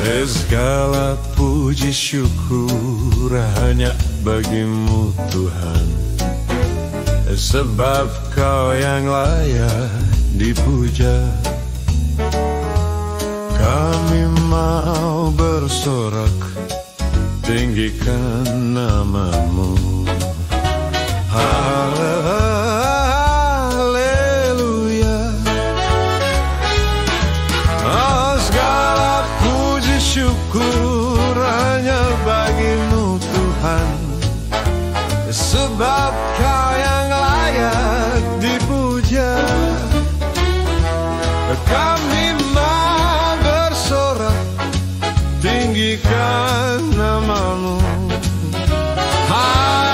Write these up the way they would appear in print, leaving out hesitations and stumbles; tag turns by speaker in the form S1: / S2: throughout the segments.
S1: Segala puji syukur hanya bagimu Tuhan, sebab Kau yang layak dipuja. Kami mau bersorak, tinggikan nama-Mu. Haleluya. Oh, segala puji syukur hanya bagi-Mu Tuhan, sebab Kau yang layak dipuja. Kami mau bersorak, tinggikan nama-Mu. Haleluya.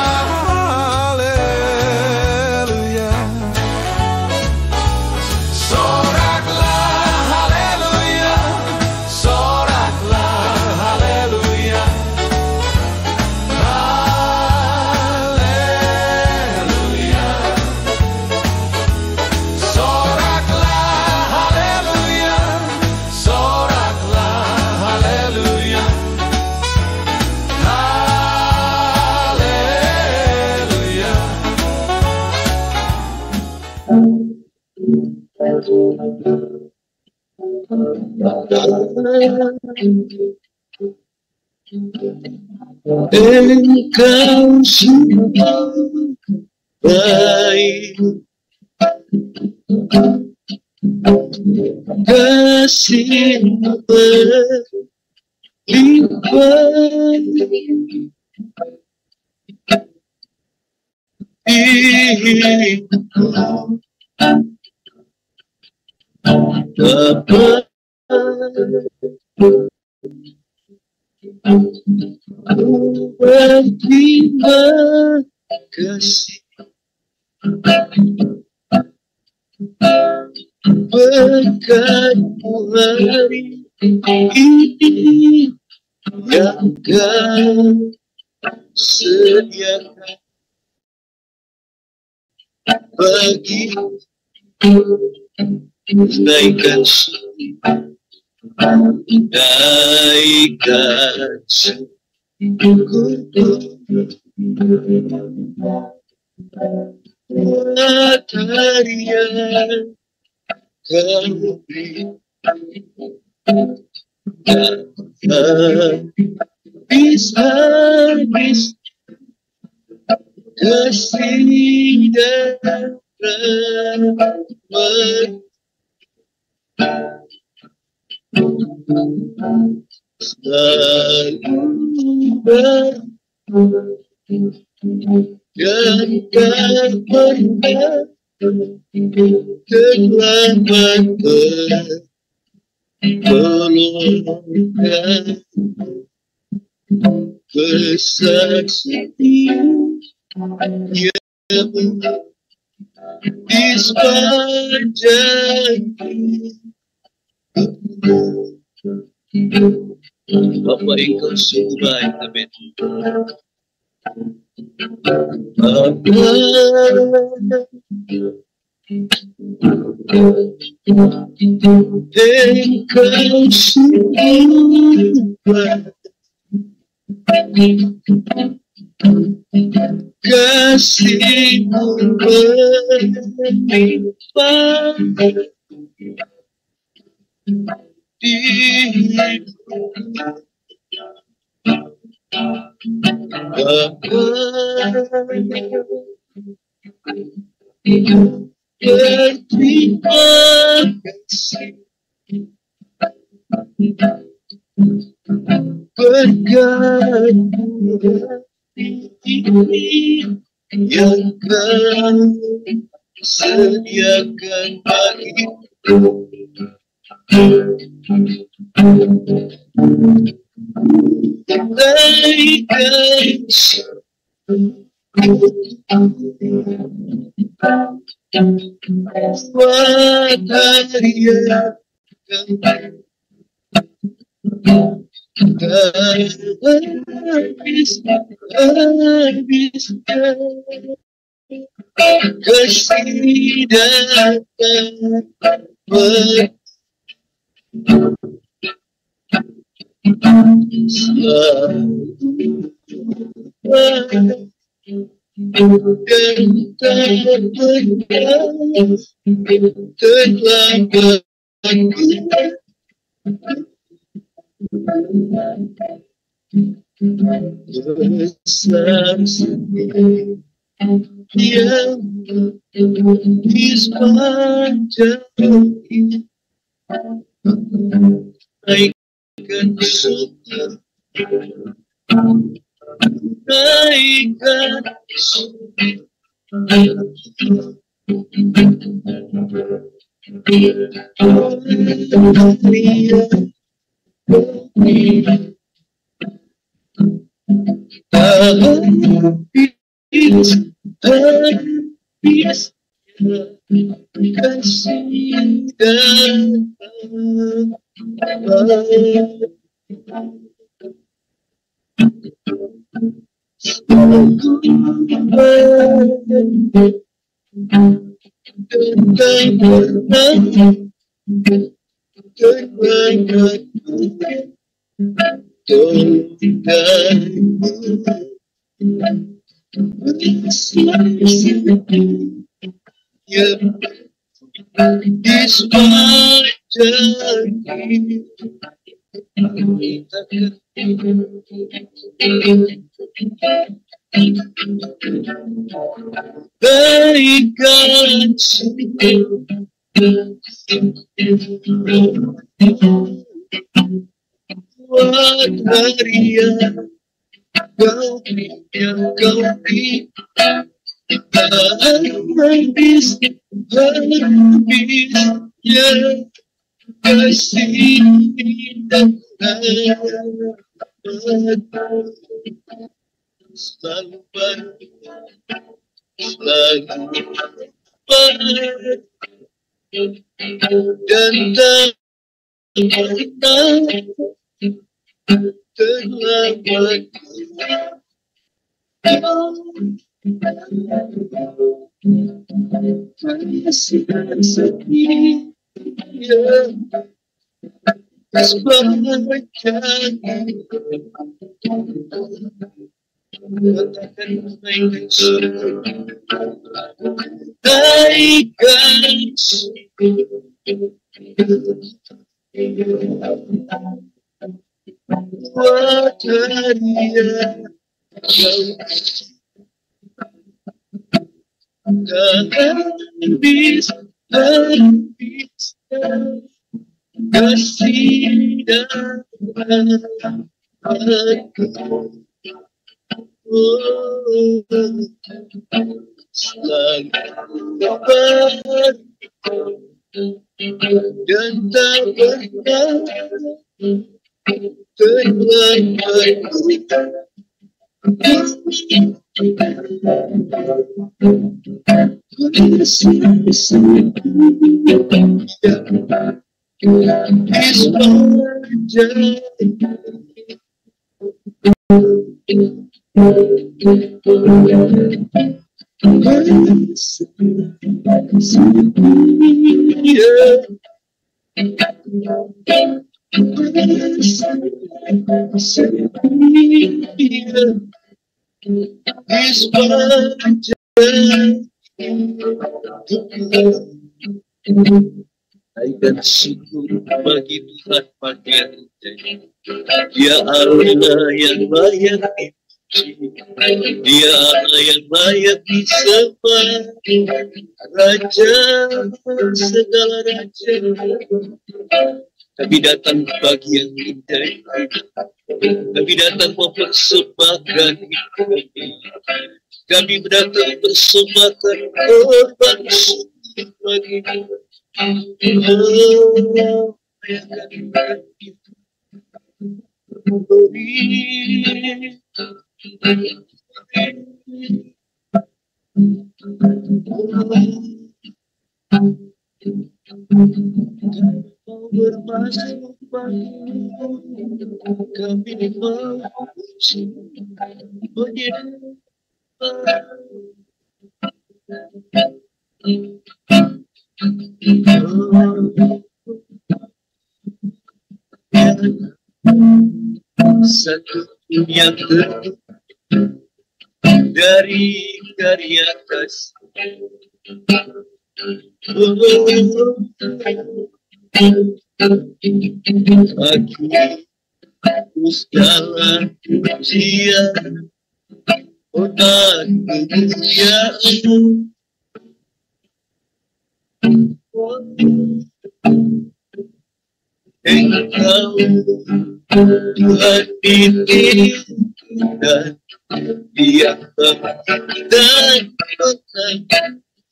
S1: Soraklah haleluya, soraklah haleluya. Haleluya. Soraklah haleluya, soraklah haleluya. Haleluya.
S2: Engkau sungguh baik, kasih-Mu berlimpah di hidupku. Bapa, ku berterima kasih berkat-Mu hari ini yang Kau sediakan bagi naikkan syukur, naikkan syukur buat hari yang Kau beri. Habis-habis kasih dan rahmat selalu dan tak pernah terlambat pertolongan. Kesaksian yang di sepanjang Bapa, Engkau sungguh baik. Amin. Engkau sungguh baik, kasih-Mu berlimpah di hidupku. Bapa, berterima kasih berkat-Mu ini yang Kau sediakan bagiku. Naikkan buat hari yang habis kasih datang Dan syukur bagi Tuhan pagi hari ini. Dia Allah yang layak dipuji, Dia Allah yang layak disembah, Raja segala raja. Kami datang pagi yang indah ini. Kami datang mempersembahkan hidup kami. Kami datang bersembahkan korban syukur bagi bermasuk bagimu, kami memuji satu yang teguh dari karya kasih. Aku segala ujian, dan kemuliaan. Engkau Tuhan ditinggikan di atas dan kota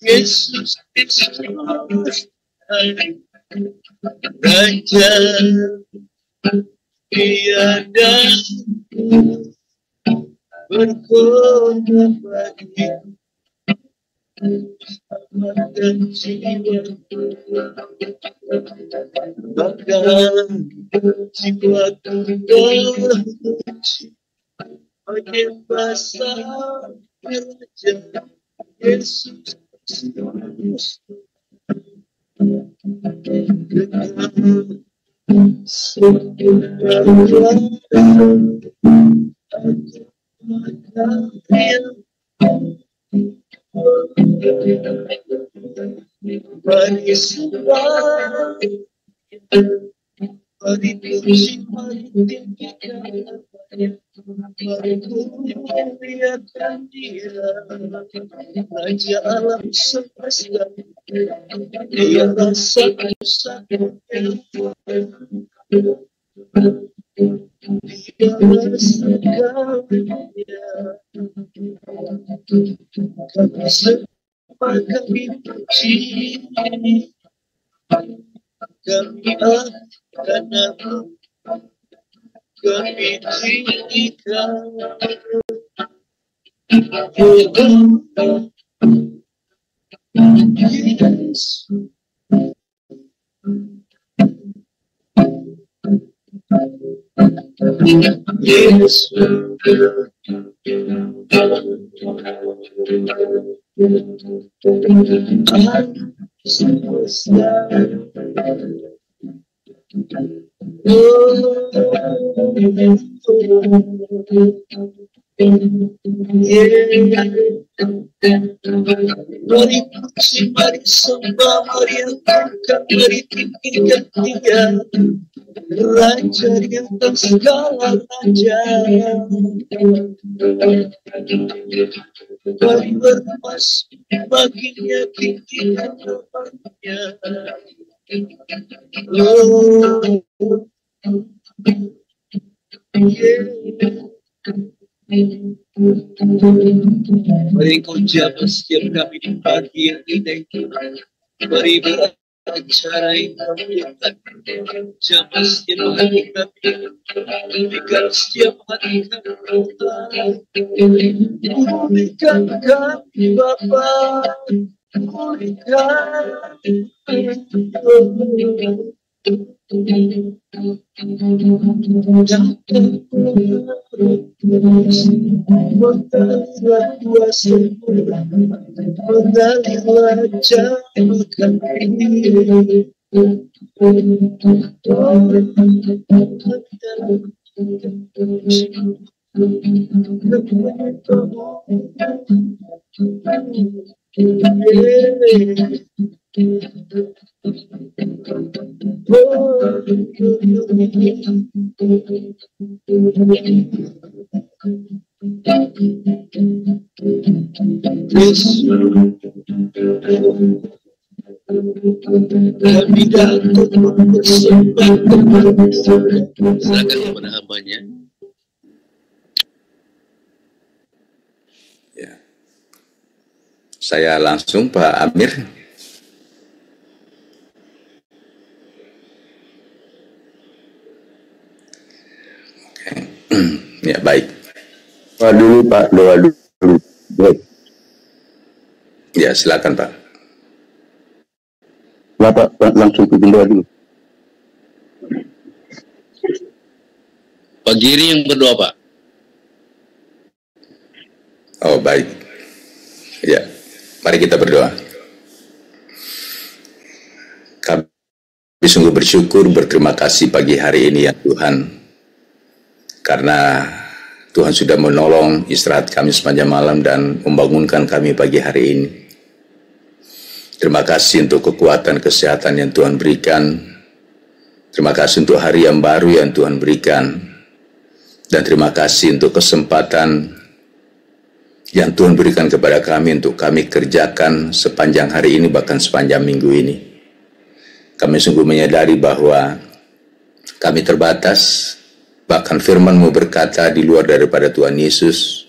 S2: Yesus Kristus Raja tiada berkota bagi dan jiwa, bahkan jiwaku terkunci menyembah Sang Raja Yesus Kristus. Mari semua, mari puji, mari tinggikan, mari muliakan Dia, Raja alam semesta. Dia rasa sakitnya, Dia rasakannya. Kami semua kami puji, kami akan nama, kami tinggikan. Yes. Yes. Mari puji, mari sembah, mari angkat, mari tinggikan Dia, Raja di atas segala raja. Mari bermasuk baginya, tinggikan namanya. Mari kau jaga setiap kami di pagi yang indah itu. Mari beracara yang memuliakan. Jaga setiap hati kami. Pulihkan setiap hati kami. Pulihkan kami Bapa. Pulihkan silakan kepada hambanya.
S3: Ya. Saya langsung Pak Amir. Ya baik.
S4: Doa dulu Pak, doa dulu. Baik.
S3: Ya silakan Pak.
S4: Bapak langsung pimpin doa dulu.
S2: Pak Giri yang berdoa Pak.
S3: Oh baik. Ya, mari kita berdoa. Kami sungguh bersyukur, berterima kasih pagi hari ini ya Tuhan. karena Tuhan sudah menolong istirahat kami sepanjang malam dan membangunkan kami pagi hari ini. Terima kasih untuk kekuatan kesehatan yang Tuhan berikan. Terima kasih untuk hari yang baru yang Tuhan berikan. Dan terima kasih untuk kesempatan yang Tuhan berikan kepada kami untuk kami kerjakan sepanjang hari ini, bahkan sepanjang minggu ini. Kami sungguh menyadari bahwa kami terbatas, bahkan firman-Mu berkata di luar daripada Tuhan Yesus,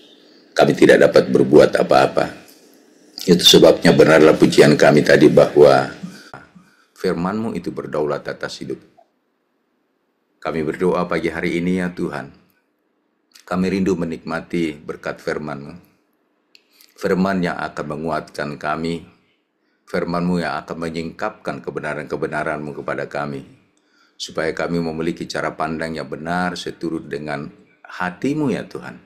S3: kami tidak dapat berbuat apa-apa. Itu sebabnya benarlah pujian kami tadi bahwa firman-Mu itu berdaulat atas hidup. Kami berdoa pagi hari ini ya Tuhan, kami rindu menikmati berkat firman-Mu. Firman yang akan menguatkan kami, firman-Mu yang akan menyingkapkan kebenaran-kebenaran-Mu kepada kami, supaya kami memiliki cara pandang yang benar seturut dengan hati-Mu ya Tuhan.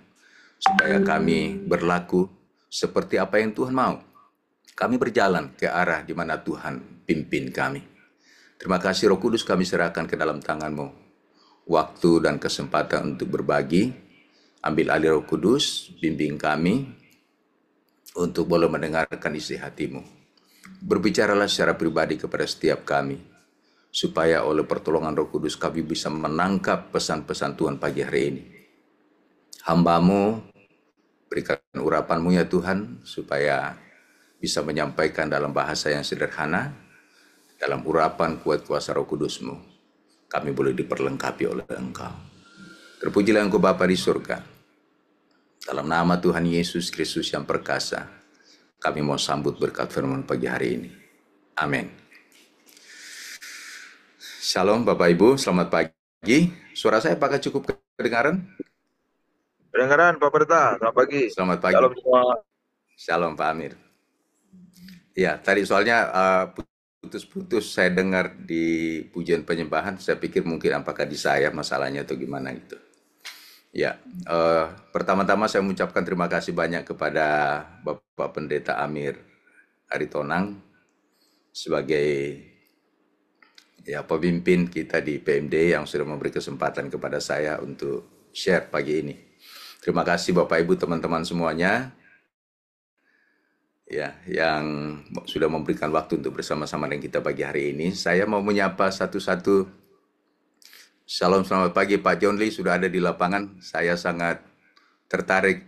S3: Supaya kami berlaku seperti apa yang Tuhan mau. Kami berjalan ke arah di mana Tuhan pimpin kami. Terima kasih Roh Kudus, kami serahkan ke dalam tangan-Mu waktu dan kesempatan untuk berbagi. Ambil alih Roh Kudus, bimbing kami untuk boleh mendengarkan isi hati-Mu. Berbicaralah secara pribadi kepada setiap kami, supaya oleh pertolongan Roh Kudus kami bisa menangkap pesan-pesan Tuhan pagi hari ini. Hamba-Mu, berikan urapan-Mu ya Tuhan, supaya bisa menyampaikan dalam bahasa yang sederhana, dalam urapan kuat kuasa Roh Kudus-Mu, kami boleh diperlengkapi oleh Engkau. Terpujilah Engkau Bapa di surga. Dalam nama Tuhan Yesus Kristus yang perkasa, kami mau sambut berkat firman pagi hari ini. Amin. Shalom Bapak Ibu, selamat pagi. Suara saya apakah cukup kedengaran?
S5: Kedengaran Pak Pendeta, selamat pagi.
S3: Selamat pagi.
S5: Shalom semua.
S3: Shalom Pak Amir. Ya, tadi soalnya putus-putus saya dengar di pujian penyembahan, saya pikir mungkin apakah di saya masalahnya atau gimana gitu. Ya, pertama-tama saya mengucapkan terima kasih banyak kepada Bapak Pendeta Amir Aritonang sebagai pemimpin kita di PMD yang sudah memberi kesempatan kepada saya untuk share pagi ini. Terima kasih Bapak Ibu teman-teman semuanya ya yang sudah memberikan waktu untuk bersama-sama dengan kita pagi hari ini. Saya mau menyapa satu-satu. Shalom, selamat pagi Pak John Lee sudah ada di lapangan. Saya sangat tertarik.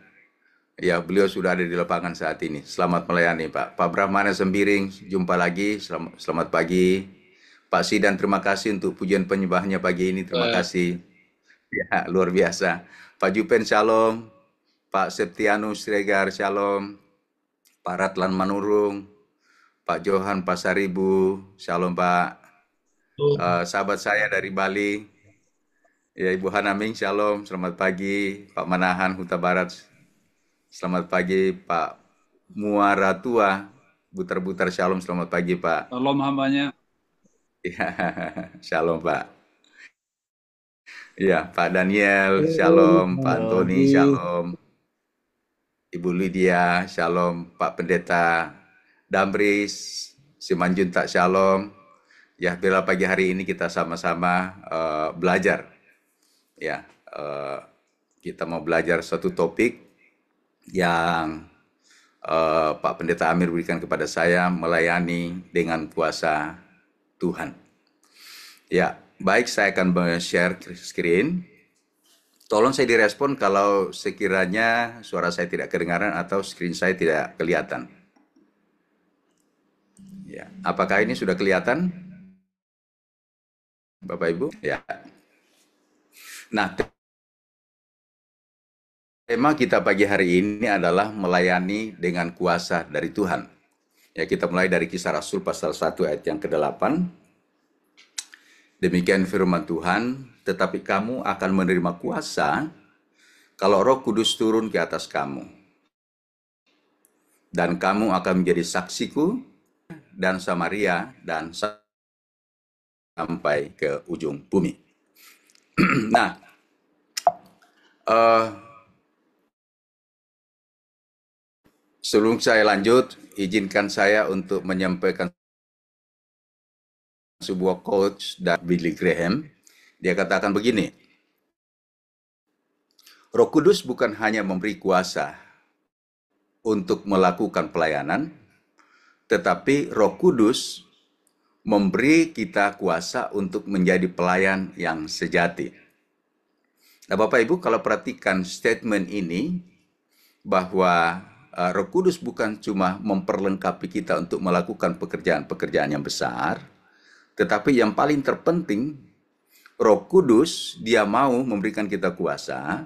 S3: Ya, beliau sudah ada di lapangan saat ini. Selamat melayani Pak. Pak Brahmana Sembiring, jumpa lagi. Selamat pagi. Pak Sidan, terima kasih untuk pujian penyembahnya pagi ini. Terima kasih. Ya, luar biasa. Pak Jupen, shalom. Pak Septianus Siregar, shalom. Pak Ratlan Manurung. Pak Johan Pasaribu, shalom Pak. Sahabat saya dari Bali. Ya, Ibu Hanaming, shalom. Selamat pagi. Pak Manahan, Huta Barat. Selamat pagi. Pak Muaratua, Butar-Butar, shalom. Selamat pagi Pak.
S6: Shalom hambanya.
S3: Ya, shalom Pak. Ya, Pak Daniel, shalom. Pak Antoni, shalom. Ibu Lydia, shalom. Pak Pendeta Damris, Simanjuntak, shalom. Ya, bila pagi hari ini kita sama-sama belajar. Ya, kita mau belajar satu topik yang Pak Pendeta Amir berikan kepada saya, melayani dengan kuasa Tuhan. Ya, baik, saya akan share screen. Tolong saya direspon kalau sekiranya suara saya tidak kedengaran atau screen saya tidak kelihatan. Ya, apakah ini sudah kelihatan, Bapak Ibu? Ya. Nah, tema kita pagi hari ini adalah melayani dengan kuasa dari Tuhan. Ya, kita mulai dari Kisah Rasul pasal 1 ayat yang ke-8. Demikian firman Tuhan, tetapi kamu akan menerima kuasa kalau Roh Kudus turun ke atas kamu. Dan kamu akan menjadi saksiku dan Samaria dan sampai ke ujung bumi. Nah, sebelum saya lanjut, izinkan saya untuk menyampaikan sebuah quotes dari Billy Graham. Dia katakan begini, Roh Kudus bukan hanya memberi kuasa untuk melakukan pelayanan, tetapi Roh Kudus memberi kita kuasa untuk menjadi pelayan yang sejati. Nah, Bapak Ibu, kalau perhatikan statement ini, bahwa Roh Kudus bukan cuma memperlengkapi kita untuk melakukan pekerjaan-pekerjaan yang besar, tetapi yang paling terpenting, Roh Kudus dia mau memberikan kita kuasa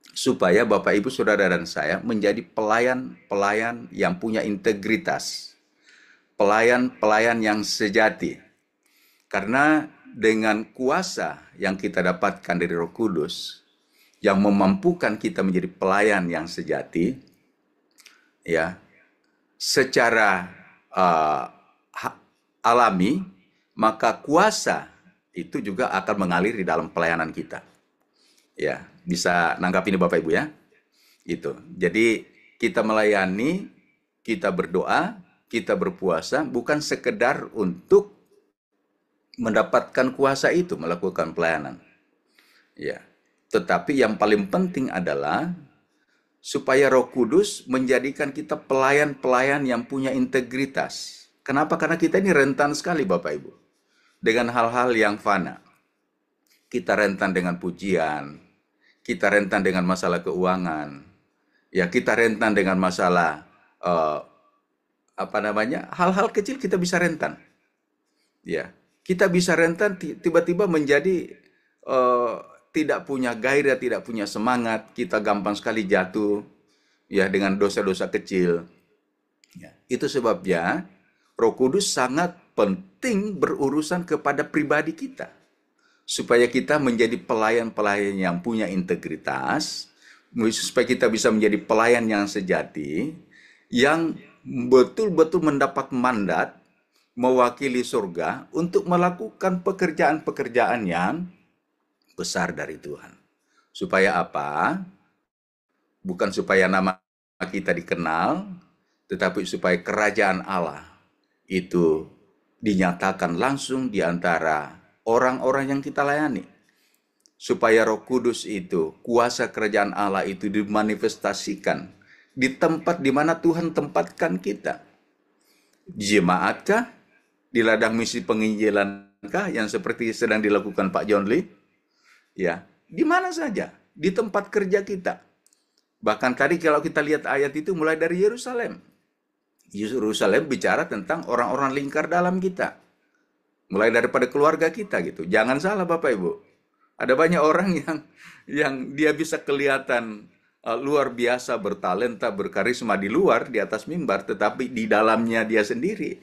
S3: supaya Bapak Ibu Saudara dan saya menjadi pelayan-pelayan yang punya integritas, pelayan-pelayan yang sejati. Karena dengan kuasa yang kita dapatkan dari Roh Kudus yang memampukan kita menjadi pelayan yang sejati, ya, secara alami, maka kuasa itu juga akan mengalir di dalam pelayanan kita. Ya, bisa nangkap ini Bapak Ibu ya. Itu. Jadi kita melayani, kita berdoa, kita berpuasa bukan sekedar untuk mendapatkan kuasa itu melakukan pelayanan. Ya. Tetapi yang paling penting adalah supaya Roh Kudus menjadikan kita pelayan-pelayan yang punya integritas. Kenapa? Karena kita ini rentan sekali Bapak Ibu dengan hal-hal yang fana. Kita rentan dengan pujian, kita rentan dengan masalah keuangan, ya kita rentan dengan masalah hal-hal kecil kita bisa rentan. Ya, kita bisa rentan tiba-tiba menjadi tidak punya gairah, tidak punya semangat, kita gampang sekali jatuh ya dengan dosa-dosa kecil. Ya, itu sebabnya Roh Kudus sangat penting berurusan kepada pribadi kita. Supaya kita menjadi pelayan-pelayan yang punya integritas, supaya kita bisa menjadi pelayan yang sejati, yang betul-betul mendapat mandat mewakili surga untuk melakukan pekerjaan-pekerjaan yang besar dari Tuhan. Supaya apa? Bukan supaya nama kita dikenal, tetapi supaya kerajaan Allah itu dinyatakan langsung di antara orang-orang yang kita layani. Supaya Roh Kudus itu, kuasa kerajaan Allah itu dimanifestasikan di tempat di mana Tuhan tempatkan kita. Jemaatkah? Di ladang misi penginjilankah yang seperti sedang dilakukan Pak John Lee? Ya, di mana saja, di tempat kerja kita. Bahkan tadi kalau kita lihat ayat itu mulai dari Yerusalem. Yerusalem bicara tentang orang-orang lingkar dalam kita. Mulai daripada keluarga kita gitu. Jangan salah Bapak Ibu. Ada banyak orang yang dia bisa kelihatan luar biasa, bertalenta, berkarisma di luar, di atas mimbar, tetapi di dalamnya dia sendiri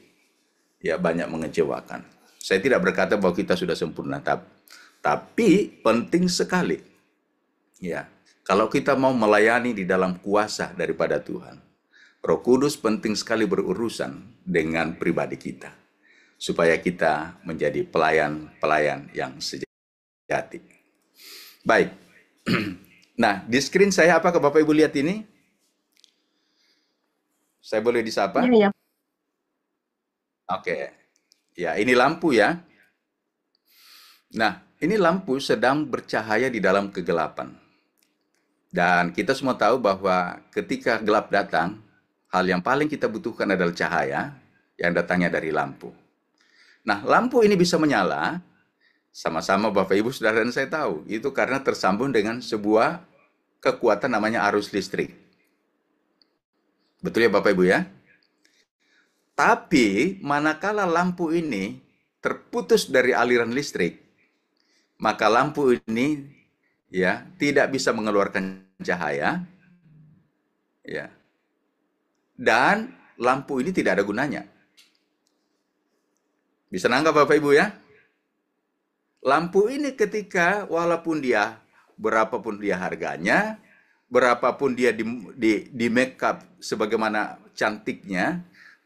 S3: ya banyak mengecewakan. Saya tidak berkata bahwa kita sudah sempurna, tapi penting sekali ya kalau kita mau melayani di dalam kuasa daripada Tuhan. Roh Kudus penting sekali berurusan dengan pribadi kita, supaya kita menjadi pelayan-pelayan yang sejati. Baik, nah di screen saya apakah Bapak Ibu lihat ini? Saya boleh disapa?
S6: Iya.
S3: Oke, ya ini lampu ya. Nah, ini lampu sedang bercahaya di dalam kegelapan. Dan kita semua tahu bahwa ketika gelap datang, hal yang paling kita butuhkan adalah cahaya yang datangnya dari lampu. Nah, lampu ini bisa menyala, sama-sama Bapak Ibu Saudara dan saya tahu, itu karena tersambung dengan sebuah kekuatan namanya arus listrik. Betul ya Bapak Ibu ya? Tapi, manakala lampu ini terputus dari aliran listrik, maka lampu ini ya tidak bisa mengeluarkan cahaya, ya. Dan lampu ini tidak ada gunanya. Bisa nangkap Bapak Ibu ya? Lampu ini ketika walaupun dia berapapun dia harganya, berapapun dia di make up sebagaimana cantiknya,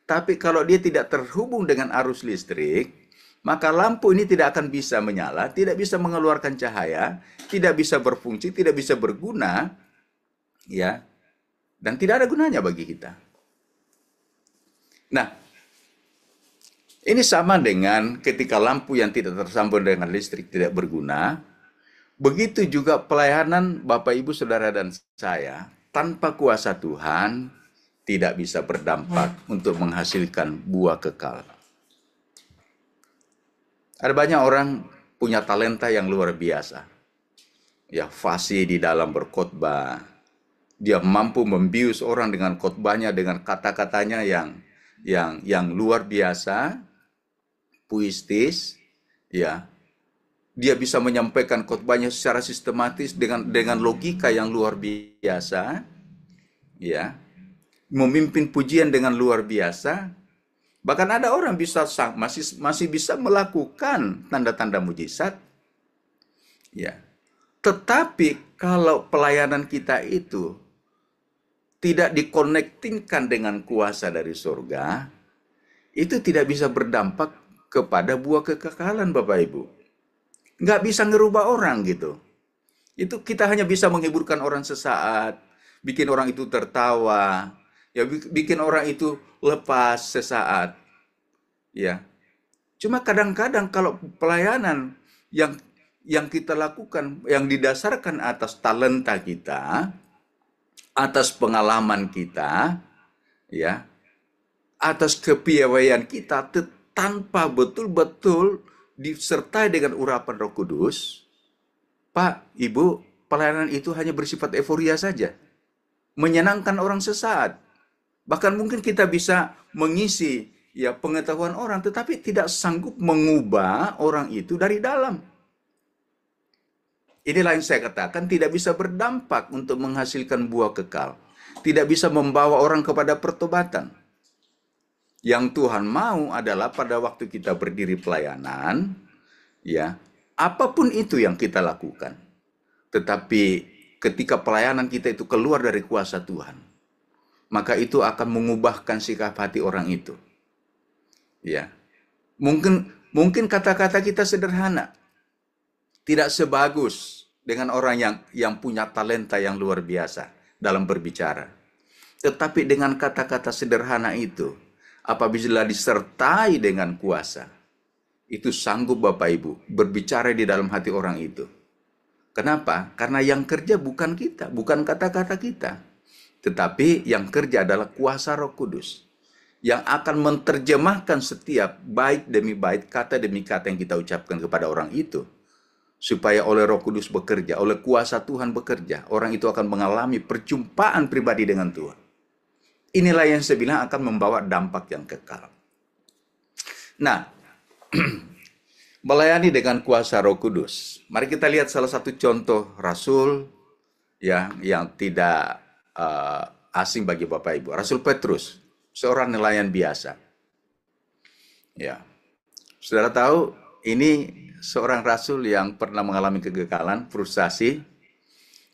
S3: tapi kalau dia tidak terhubung dengan arus listrik, maka lampu ini tidak akan bisa menyala, tidak bisa mengeluarkan cahaya, tidak bisa berfungsi, tidak bisa berguna, ya, dan tidak ada gunanya bagi kita. Nah, ini sama dengan ketika lampu yang tidak tersambung dengan listrik tidak berguna, Begitu juga pelayanan Bapak Ibu Saudara dan saya, tanpa kuasa Tuhan tidak bisa berdampak untuk menghasilkan buah kekal. Ada banyak orang punya talenta yang luar biasa. Ya, fasih di dalam berkhotbah. Dia mampu membius orang dengan khotbahnya, dengan kata-katanya yang luar biasa, puitis, ya. Dia bisa menyampaikan khotbahnya secara sistematis dengan logika yang luar biasa, ya. Memimpin pujian dengan luar biasa. Bahkan ada orang masih bisa melakukan tanda-tanda mujizat, ya. Tetapi kalau pelayanan kita itu tidak dikonektingkan dengan kuasa dari surga, itu tidak bisa berdampak kepada buah kekekalan, Bapak Ibu. Nggak bisa ngerubah orang gitu. Itu kita hanya bisa menghiburkan orang sesaat, bikin orang itu tertawa, ya bikin orang itu lepas sesaat. Ya. Cuma kadang-kadang kalau pelayanan yang kita lakukan yang didasarkan atas talenta kita, atas pengalaman kita, ya, atas kepiawaian kita, tanpa betul-betul disertai dengan urapan Roh Kudus, Pak, Ibu, pelayanan itu hanya bersifat euforia saja, menyenangkan orang sesaat. Bahkan mungkin kita bisa mengisi ya pengetahuan orang, tetapi tidak sanggup mengubah orang itu dari dalam. Inilah yang saya katakan tidak bisa berdampak untuk menghasilkan buah kekal. Tidak bisa membawa orang kepada pertobatan. Yang Tuhan mau adalah pada waktu kita berdiri pelayanan, ya, apapun itu yang kita lakukan. Tetapi ketika pelayanan kita itu keluar dari kuasa Tuhan, maka itu akan mengubahkan sikap hati orang itu. Ya. Mungkin kata-kata kita sederhana. Tidak sebagus dengan orang yang punya talenta yang luar biasa dalam berbicara. Tetapi dengan kata-kata sederhana itu, apabila disertai dengan kuasa, itu sanggup Bapak Ibu berbicara di dalam hati orang itu. Kenapa? Karena yang kerja bukan kita, bukan kata-kata kita. Tetapi yang kerja adalah kuasa Roh Kudus. Yang akan menerjemahkan setiap bait demi bait, kata demi kata yang kita ucapkan kepada orang itu. Supaya oleh Roh Kudus bekerja, oleh kuasa Tuhan bekerja, orang itu akan mengalami perjumpaan pribadi dengan Tuhan. Inilah yang saya bilang akan membawa dampak yang kekal. Nah, melayani dengan kuasa Roh Kudus. Mari kita lihat salah satu contoh rasul ya yang tidak asing bagi Bapak Ibu. Rasul Petrus, seorang nelayan biasa. Ya. Saudara tahu, ini seorang rasul yang pernah mengalami kegagalan, frustasi.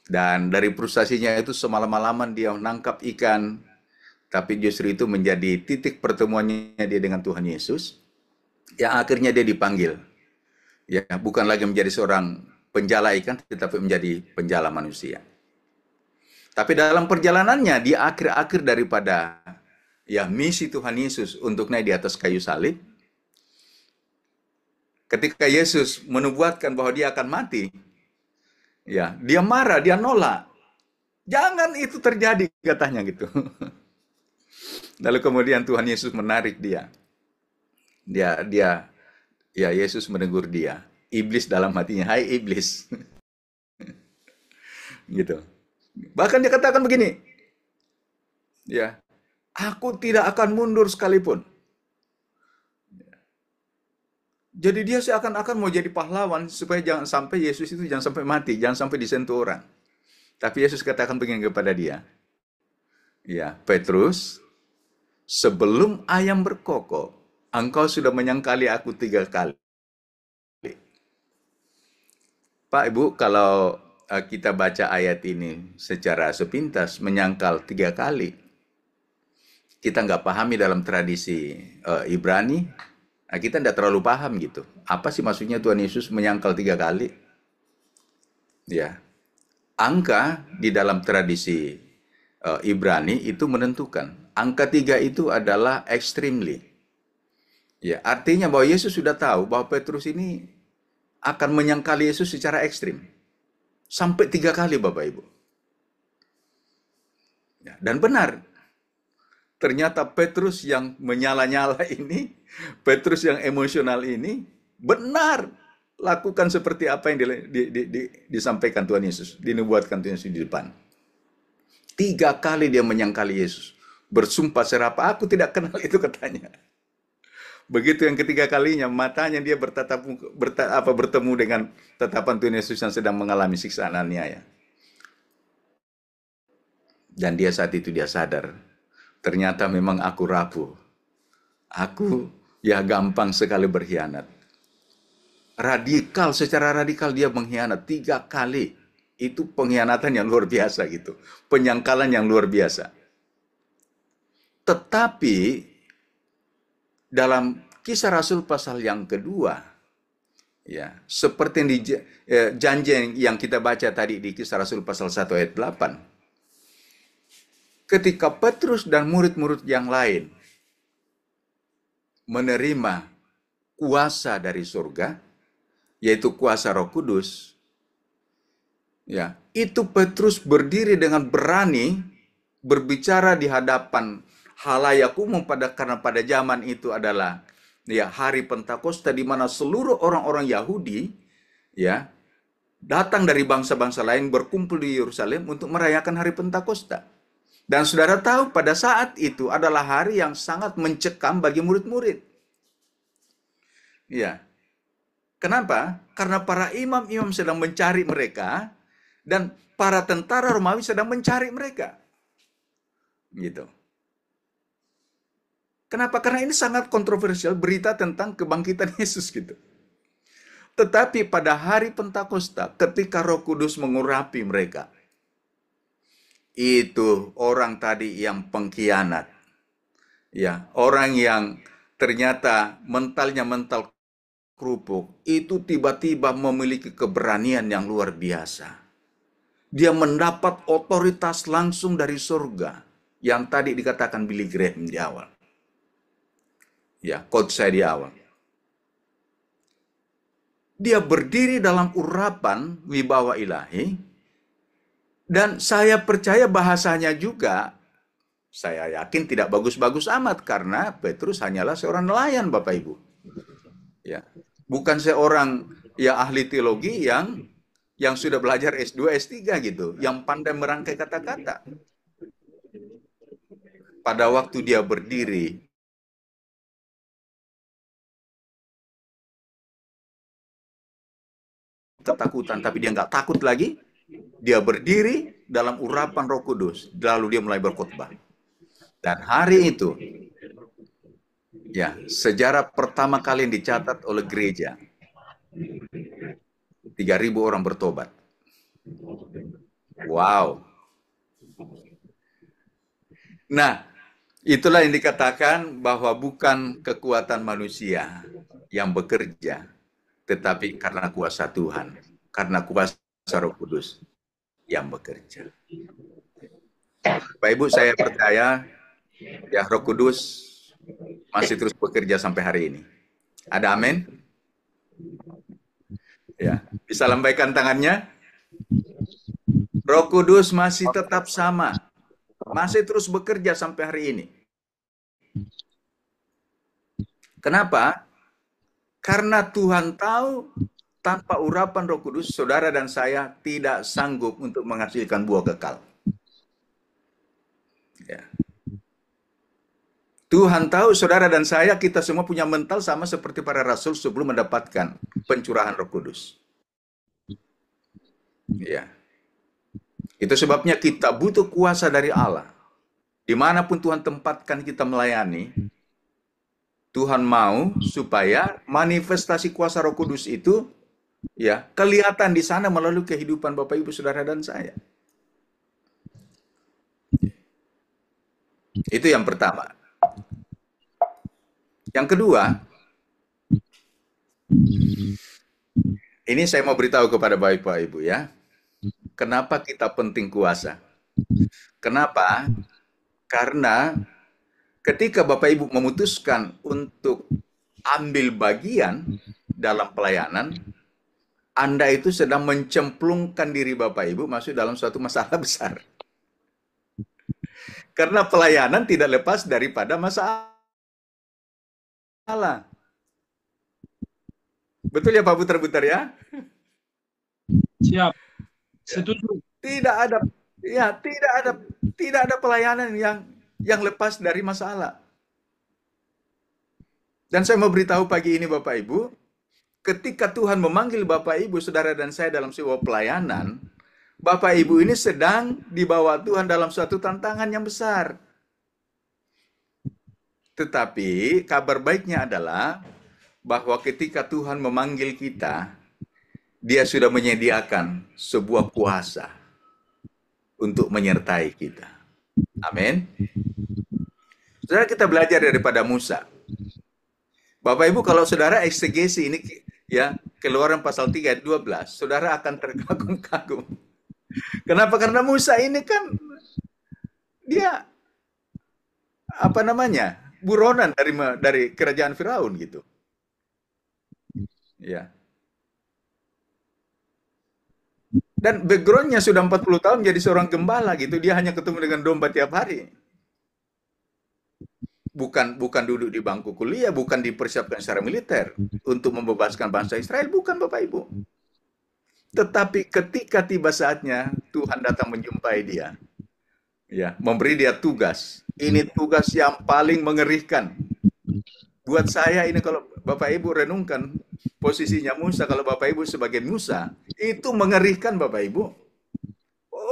S3: Dan dari frustasinya itu semalam-malaman dia menangkap ikan. Tapi justru itu menjadi titik pertemuannya dia dengan Tuhan Yesus. Yang akhirnya dia dipanggil. Ya, bukan lagi menjadi seorang penjala ikan, tetapi menjadi penjala manusia. Tapi dalam perjalanannya, di akhir-akhir daripada ya misi Tuhan Yesus untuk naik di atas kayu salib, ketika Yesus menubuatkan bahwa dia akan mati, ya dia marah, dia nolak. Jangan itu terjadi, katanya gitu. Lalu kemudian Tuhan Yesus menarik dia. Ya Yesus menegur dia. Iblis dalam hatinya, hai iblis. Gitu. Bahkan dia katakan begini. Ya, aku tidak akan mundur sekalipun. Jadi dia seakan-akan mau jadi pahlawan supaya jangan sampai Yesus itu jangan sampai mati, jangan sampai disentuh orang. Tapi Yesus katakan begini kepada dia. Ya, Petrus, sebelum ayam berkokok, engkau sudah menyangkali aku 3 kali. Pak, Ibu, kalau kita baca ayat ini secara sepintas, menyangkal 3 kali, kita nggak pahami dalam tradisi Ibrani, kita nggak terlalu paham gitu. Apa sih maksudnya Tuhan Yesus menyangkal 3 kali? Ya, angka di dalam tradisi Ibrani itu menentukan. Angka 3 itu adalah extremely. Ya, artinya bahwa Yesus sudah tahu bahwa Petrus ini akan menyangkali Yesus secara ekstrim. Sampai 3 kali Bapak Ibu. Ya, dan benar, ternyata Petrus yang menyala-nyala ini, Petrus yang emosional ini, benar lakukan seperti apa yang disampaikan Tuhan Yesus, dinubuatkan Tuhan Yesus di depan. 3 kali dia menyangkali Yesus. Bersumpah serapah, aku tidak kenal itu, katanya. Begitu yang ketiga kalinya, matanya dia bertemu dengan tatapan Tuhan Yesus yang sedang mengalami siksaan aniaya. Dan dia saat itu dia sadar, ternyata memang aku rapuh. Aku ya gampang sekali berkhianat. Secara radikal dia mengkhianat 3 kali. Itu pengkhianatan yang luar biasa gitu. Penyangkalan yang luar biasa. Tetapi dalam Kisah Rasul pasal yang kedua, ya, seperti yang janji yang kita baca tadi di Kisah Rasul pasal 1 ayat 8. Ketika Petrus dan murid-murid yang lain menerima kuasa dari surga, yaitu kuasa Roh Kudus, ya, itu Petrus berdiri dengan berani berbicara di hadapan halayak umum karena pada zaman itu adalah ya hari Pentakosta, di mana seluruh orang-orang Yahudi ya datang dari bangsa-bangsa lain berkumpul di Yerusalem untuk merayakan hari Pentakosta. Dan saudara tahu pada saat itu adalah hari yang sangat mencekam bagi murid-murid. Ya. Kenapa? Karena para imam-imam sedang mencari mereka dan para tentara Romawi sedang mencari mereka. Gitu. Kenapa? Karena ini sangat kontroversial, berita tentang kebangkitan Yesus gitu. Tetapi pada hari Pentakosta, ketika Roh Kudus mengurapi mereka, itu orang tadi yang pengkhianat, ya, orang yang ternyata mentalnya mental kerupuk, itu tiba-tiba memiliki keberanian yang luar biasa. Dia mendapat otoritas langsung dari surga, yang tadi dikatakan Billy Graham di awal. Ya, quote saya di awal. Dia berdiri dalam urapan wibawa ilahi, dan saya percaya bahasanya juga, saya yakin tidak bagus-bagus amat, karena Petrus hanyalah seorang nelayan, Bapak Ibu. Ya, bukan seorang ya ahli teologi yang sudah belajar S2, S3 gitu, yang pandai merangkai kata-kata. Pada waktu dia berdiri, ketakutan, tapi dia nggak takut lagi. Dia berdiri dalam urapan Roh Kudus, lalu dia mulai berkhotbah. Dan hari itu, ya, sejarah pertama kali yang dicatat oleh gereja, 3.000 orang bertobat. Wow. Nah, itulah yang dikatakan bahwa bukan kekuatan manusia yang bekerja, tetapi karena kuasa Tuhan, karena kuasa Roh Kudus yang bekerja. Bapak Ibu, saya percaya ya Roh Kudus masih terus bekerja sampai hari ini. Ada amin? Ya, bisa lambaikan tangannya. Roh Kudus masih tetap sama, masih terus bekerja sampai hari ini. Kenapa? Karena Tuhan tahu tanpa urapan Roh Kudus, saudara dan saya tidak sanggup untuk menghasilkan buah kekal. Ya. Tuhan tahu saudara dan saya, kita semua punya mental sama seperti para rasul sebelum mendapatkan pencurahan Roh Kudus. Ya. Itu sebabnya kita butuh kuasa dari Allah. Dimanapun Tuhan tempatkan kita melayani, Tuhan mau supaya manifestasi kuasa Roh Kudus itu ya kelihatan di sana melalui kehidupan Bapak Ibu Saudara dan saya. Itu yang pertama. Yang kedua, ini saya mau beritahu kepada Bapak Ibu ya. Kenapa kita penting kuasa? Kenapa? Karena ketika Bapak Ibu memutuskan untuk ambil bagian dalam pelayanan, Anda itu sedang mencemplungkan diri Bapak Ibu masuk dalam suatu masalah besar. Karena pelayanan tidak lepas daripada masalah. Betul ya Pak Putar-Putar ya?
S6: Siap. Setuju.
S3: Tidak ada pelayanan yang lepas dari masalah. Dan saya mau beritahu pagi ini Bapak Ibu, ketika Tuhan memanggil Bapak Ibu, saudara dan saya dalam sebuah pelayanan, Bapak Ibu ini sedang dibawa Tuhan dalam suatu tantangan yang besar. Tetapi kabar baiknya adalah bahwa ketika Tuhan memanggil kita, Dia sudah menyediakan sebuah kuasa untuk menyertai kita. Amin. Saudara, kita belajar daripada Musa. Bapak Ibu, kalau saudara eksegesi ini ya, Keluaran pasal 3 ayat 12, saudara akan terkagum-kagum. Kenapa? Karena Musa ini kan dia buronan dari kerajaan Firaun gitu. Ya. Dan backgroundnya sudah 40 tahun jadi seorang gembala gitu. Dia hanya ketemu dengan domba tiap hari. Bukan duduk di bangku kuliah, bukan dipersiapkan secara militer untuk membebaskan bangsa Israel, bukan Bapak Ibu. Tetapi ketika tiba saatnya Tuhan datang menjumpai dia, ya, memberi dia tugas. Ini tugas yang paling mengerikan. Buat saya ini, kalau Bapak Ibu renungkan posisinya Musa, kalau Bapak Ibu sebagai Musa, itu mengerikan Bapak Ibu.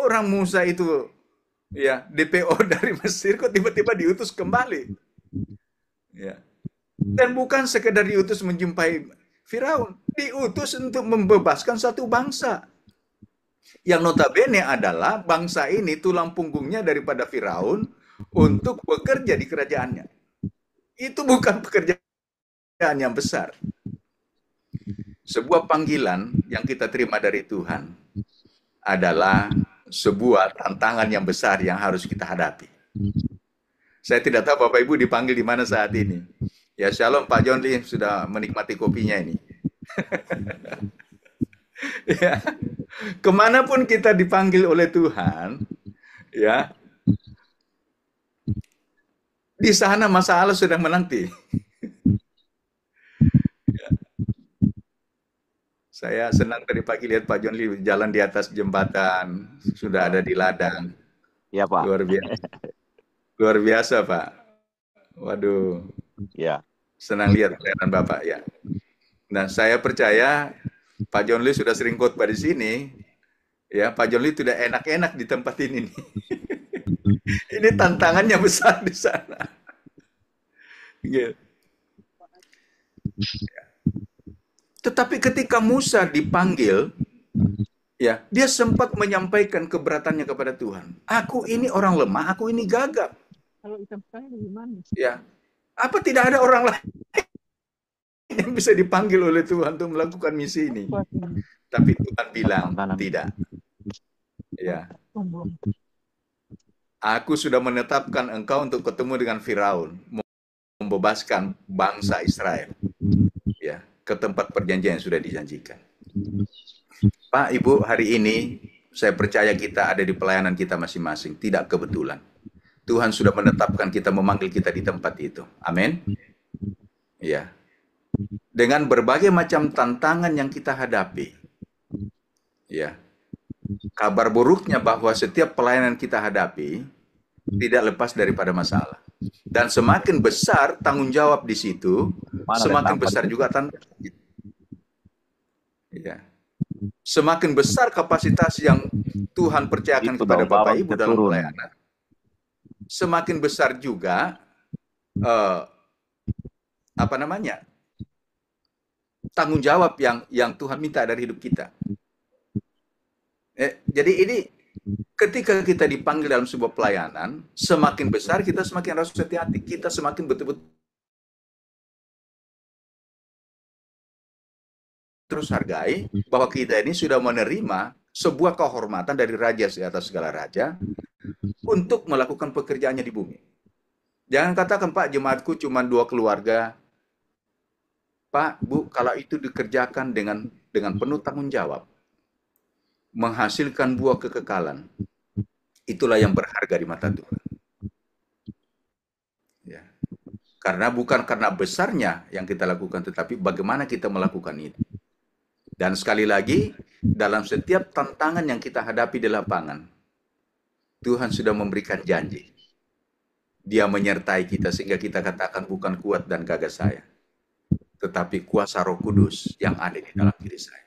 S3: Orang Musa itu ya DPO dari Mesir kok tiba-tiba diutus kembali. Ya. Dan bukan sekedar diutus menjumpai Firaun, diutus untuk membebaskan satu bangsa. Yang notabene adalah bangsa ini tulang punggungnya daripada Firaun untuk bekerja di kerajaannya. Itu bukan pekerjaan yang besar. Sebuah panggilan yang kita terima dari Tuhan adalah sebuah tantangan yang besar yang harus kita hadapi. Saya tidak tahu Bapak Ibu dipanggil di mana saat ini. Ya, shalom Pak John Lee, sudah menikmati kopinya ini. Ya, kemanapun kita dipanggil oleh Tuhan, ya, di sana masalah sedang menanti. Ya. Saya senang tadi pagi lihat Pak John Lee jalan di atas jembatan, sudah ada di ladang.
S4: Ya Pak.
S3: Luar biasa. Luar biasa Pak. Waduh.
S4: Ya.
S3: Senang lihat pelayanan Bapak ya. Nah, saya percaya Pak John Lee sudah sering khotbah di sini. Ya, Pak John Lee tidak enak-enak di tempat ini nih. Ini tantangannya besar di sana. Gitu. Ya. Tetapi ketika Musa dipanggil, ya, dia sempat menyampaikan keberatannya kepada Tuhan. Aku ini orang lemah, aku ini gagap.
S6: Kalau ikan saya gimana?
S3: Ya, apa tidak ada orang lain yang bisa dipanggil oleh Tuhan untuk melakukan misi ini? Tapi Tuhan bilang tidak. Ya, aku sudah menetapkan engkau untuk ketemu dengan Firaun, membebaskan bangsa Israel, ya, ke tempat perjanjian yang sudah dijanjikan. Pak, Ibu, hari ini saya percaya kita ada di pelayanan kita masing-masing, tidak kebetulan. Tuhan sudah menetapkan kita, memanggil kita di tempat itu. Amin. Ya. Dengan berbagai macam tantangan yang kita hadapi. Ya. Kabar buruknya bahwa setiap pelayanan kita hadapi tidak lepas daripada masalah. Dan semakin besar tanggung jawab di situ, semakin besar juga tantangannya. Ya. Semakin besar kapasitas yang Tuhan percayakan kepada Bapak Ibu dalam pelayanan, semakin besar juga tanggung jawab yang Tuhan minta dari hidup kita. Jadi ini ketika kita dipanggil dalam sebuah pelayanan, semakin besar kita semakin harus hati-hati. Kita semakin betul-betul terus hargai bahwa kita ini sudah menerima sebuah kehormatan dari raja di atas segala raja untuk melakukan pekerjaannya di bumi. Jangan katakan, Pak, jemaatku cuma 2 keluarga. Pak, Bu, kalau itu dikerjakan dengan dengan penuh tanggung jawab, menghasilkan buah kekekalan, itulah yang berharga di mata Tuhan. Ya. Karena bukan karena besarnya yang kita lakukan, tetapi bagaimana kita melakukan itu. Dan sekali lagi, dalam setiap tantangan yang kita hadapi di lapangan, Tuhan sudah memberikan janji. Dia menyertai kita sehingga kita katakan bukan kuat dan gagah saya, tetapi kuasa Roh Kudus yang ada di dalam diri saya.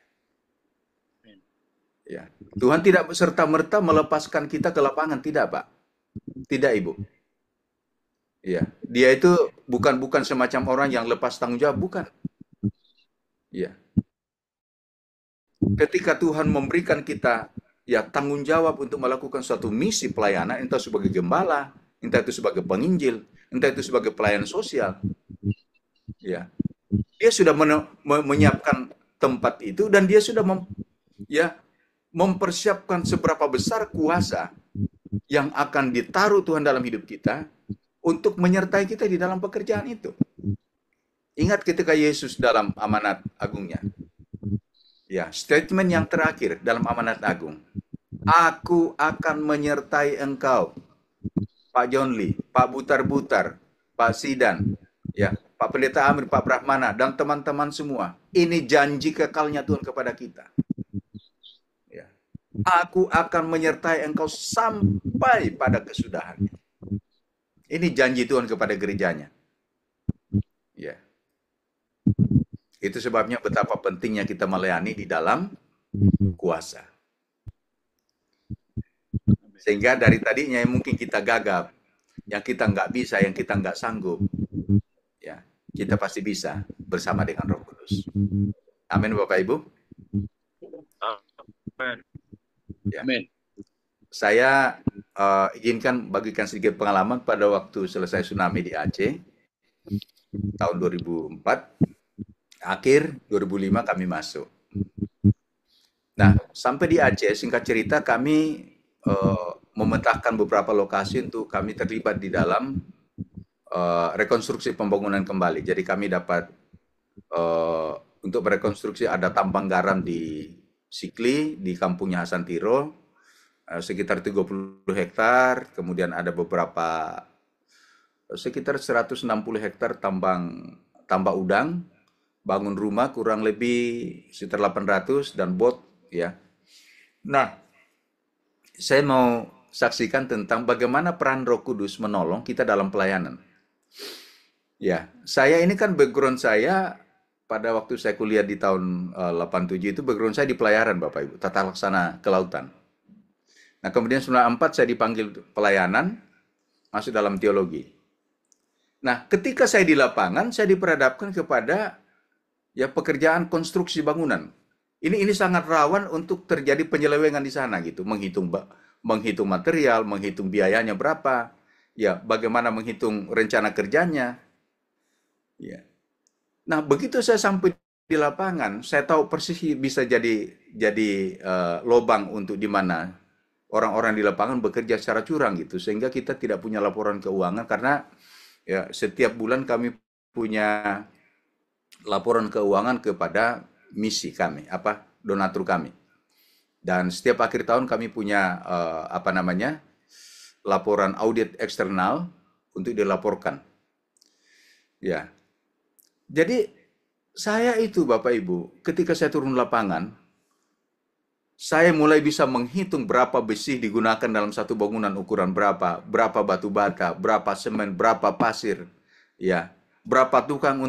S3: Ya. Tuhan tidak serta-merta melepaskan kita ke lapangan, tidak Pak. Tidak Ibu. Ya. Dia itu bukan semacam orang yang lepas tanggung jawab, bukan. Ya. Ketika Tuhan memberikan kita ya tanggung jawab untuk melakukan suatu misi pelayanan, entah sebagai gembala, entah itu sebagai penginjil, entah itu sebagai pelayan sosial, ya, dia sudah menyiapkan tempat itu dan dia sudah mempersiapkan seberapa besar kuasa yang akan ditaruh Tuhan dalam hidup kita untuk menyertai kita di dalam pekerjaan itu. Ingat ketika Yesus dalam amanat agungnya, ya, statement yang terakhir dalam amanat agung, aku akan menyertai engkau, Pak John Lee, Pak Butar-Butar, Pak Sidan, ya, Pak Pendeta Amir, Pak Brahmana, dan teman-teman semua. Ini janji kekalnya Tuhan kepada kita. Ya. Aku akan menyertai engkau sampai pada kesudahannya. Ini janji Tuhan kepada gerejanya. Ya. Itu sebabnya betapa pentingnya kita melayani di dalam kuasa. Sehingga dari tadinya yang mungkin kita gagap, yang kita nggak bisa, yang kita nggak sanggup, ya, kita pasti bisa bersama dengan Roh Kudus. Amin Bapak Ibu.
S5: Amin.
S3: Ya. Amin. Saya izinkan bagikan sedikit pengalaman pada waktu selesai tsunami di Aceh tahun 2004. Akhir 2005 kami masuk. Nah, sampai di Aceh, singkat cerita kami memetakan beberapa lokasi untuk kami terlibat di dalam rekonstruksi pembangunan kembali. Jadi kami dapat untuk merekonstruksi ada tambang garam di Sikli, di kampungnya Hasan Tiro, sekitar 30 hektar, kemudian ada beberapa sekitar 160 hektar tambak udang, bangun rumah kurang lebih sekitar 800 dan bot, ya. Nah, saya mau saksikan tentang bagaimana peran Roh Kudus menolong kita dalam pelayanan. Ya, saya ini kan background saya pada waktu saya kuliah di tahun 87 itu background saya di pelayaran Bapak Ibu, tata laksana kelautan. Nah, kemudian 94 saya dipanggil pelayanan, masuk dalam teologi. Nah, ketika saya di lapangan, saya diperhadapkan kepada ya pekerjaan konstruksi bangunan. Ini sangat rawan untuk terjadi penyelewengan di sana gitu, menghitung material, menghitung biayanya berapa, ya bagaimana menghitung rencana kerjanya. Ya. Nah, begitu saya sampai di lapangan, saya tahu persis bisa jadi lobang untuk di mana orang-orang di lapangan bekerja secara curang gitu, sehingga kita tidak punya laporan keuangan karena ya setiap bulan kami punya laporan keuangan kepada misi kami, donatur kami. Dan setiap akhir tahun kami punya laporan audit eksternal untuk dilaporkan. Ya. Jadi saya itu Bapak Ibu, ketika saya turun lapangan, saya mulai bisa menghitung berapa besi digunakan dalam satu bangunan ukuran berapa batu bata, berapa semen, berapa pasir, ya, berapa tukang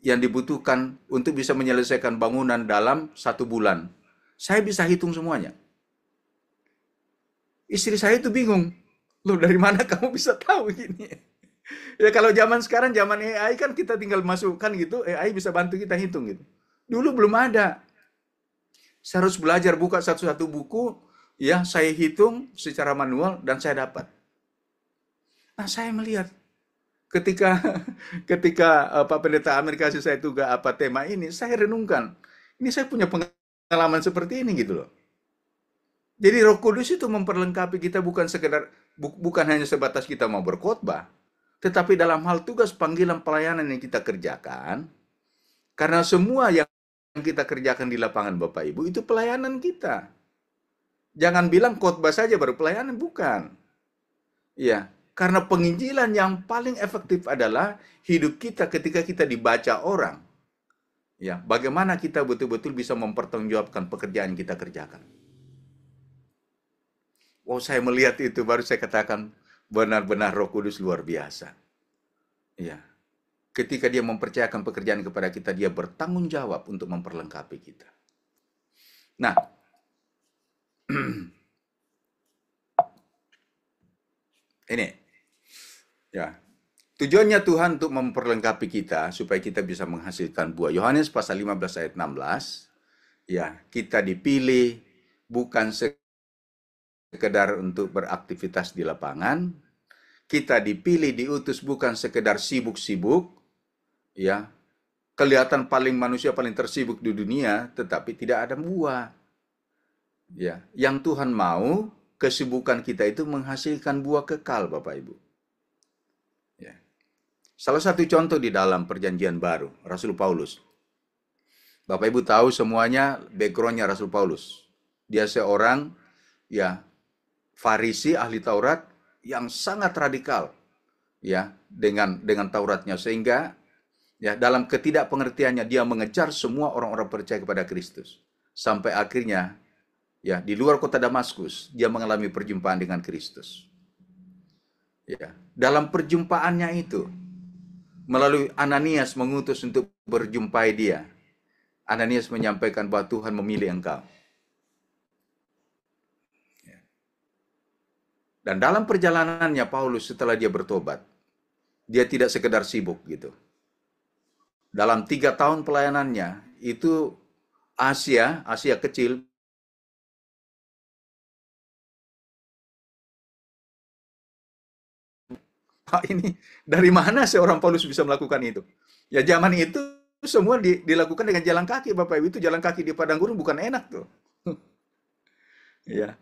S3: yang dibutuhkan untuk bisa menyelesaikan bangunan dalam 1 bulan. Saya bisa hitung semuanya. Istri saya itu bingung. Loh, dari mana kamu bisa tahu gini? Ya kalau zaman sekarang, zaman AI kan kita tinggal masukkan gitu, AI bisa bantu kita hitung gitu. Dulu belum ada. Saya harus belajar buka satu-satu buku, ya saya hitung secara manual dan saya dapat. Nah, saya melihat ketika Pak Pendeta Amir kasih saya tugas tema ini, saya renungkan. Ini saya punya pengalaman seperti ini gitu loh. Jadi Roh Kudus itu memperlengkapi kita bukan hanya sebatas kita mau berkhotbah, tetapi dalam hal tugas panggilan pelayanan yang kita kerjakan, karena semua yang kita kerjakan di lapangan Bapak Ibu, itu pelayanan kita. Jangan bilang khotbah saja baru pelayanan, bukan. Ya, karena penginjilan yang paling efektif adalah hidup kita ketika kita dibaca orang. Ya, bagaimana kita betul-betul bisa mempertanggungjawabkan pekerjaan yang kita kerjakan. Oh, saya melihat itu baru saya katakan benar-benar Roh Kudus luar biasa. Ya. Ketika dia mempercayakan pekerjaan kepada kita, dia bertanggung jawab untuk memperlengkapi kita. Nah, ini, ya, tujuannya Tuhan untuk memperlengkapi kita supaya kita bisa menghasilkan buah. Yohanes pasal 15 ayat 16, ya, kita dipilih bukan sekedar untuk beraktivitas di lapangan, kita dipilih diutus bukan sekedar sibuk-sibuk, ya, kelihatan manusia paling tersibuk di dunia, tetapi tidak ada buah. Ya, yang Tuhan mau kesibukan kita itu menghasilkan buah kekal, Bapak Ibu. Ya. Salah satu contoh di dalam Perjanjian Baru, Rasul Paulus. Bapak Ibu tahu semuanya background-nya Rasul Paulus. Dia seorang, ya, Farisi ahli Taurat yang sangat radikal, ya, dengan Tauratnya, sehingga ya, dalam ketidakpengertiannya dia mengejar semua orang-orang percaya kepada Kristus. Sampai akhirnya, ya, di luar kota Damaskus, dia mengalami perjumpaan dengan Kristus. Ya, dalam perjumpaannya itu, melalui Ananias mengutus untuk berjumpai dia, Ananias menyampaikan bahwa Tuhan memilih engkau. Ya. Dan dalam perjalanannya Paulus setelah dia bertobat, dia tidak sekedar sibuk gitu. Dalam 3 tahun pelayanannya, itu Asia kecil, Pak, ini dari mana seorang Paulus bisa melakukan itu? Ya, zaman itu semua dilakukan dengan jalan kaki, Bapak Ibu. Itu jalan kaki di padang gurun bukan enak tuh. Ya.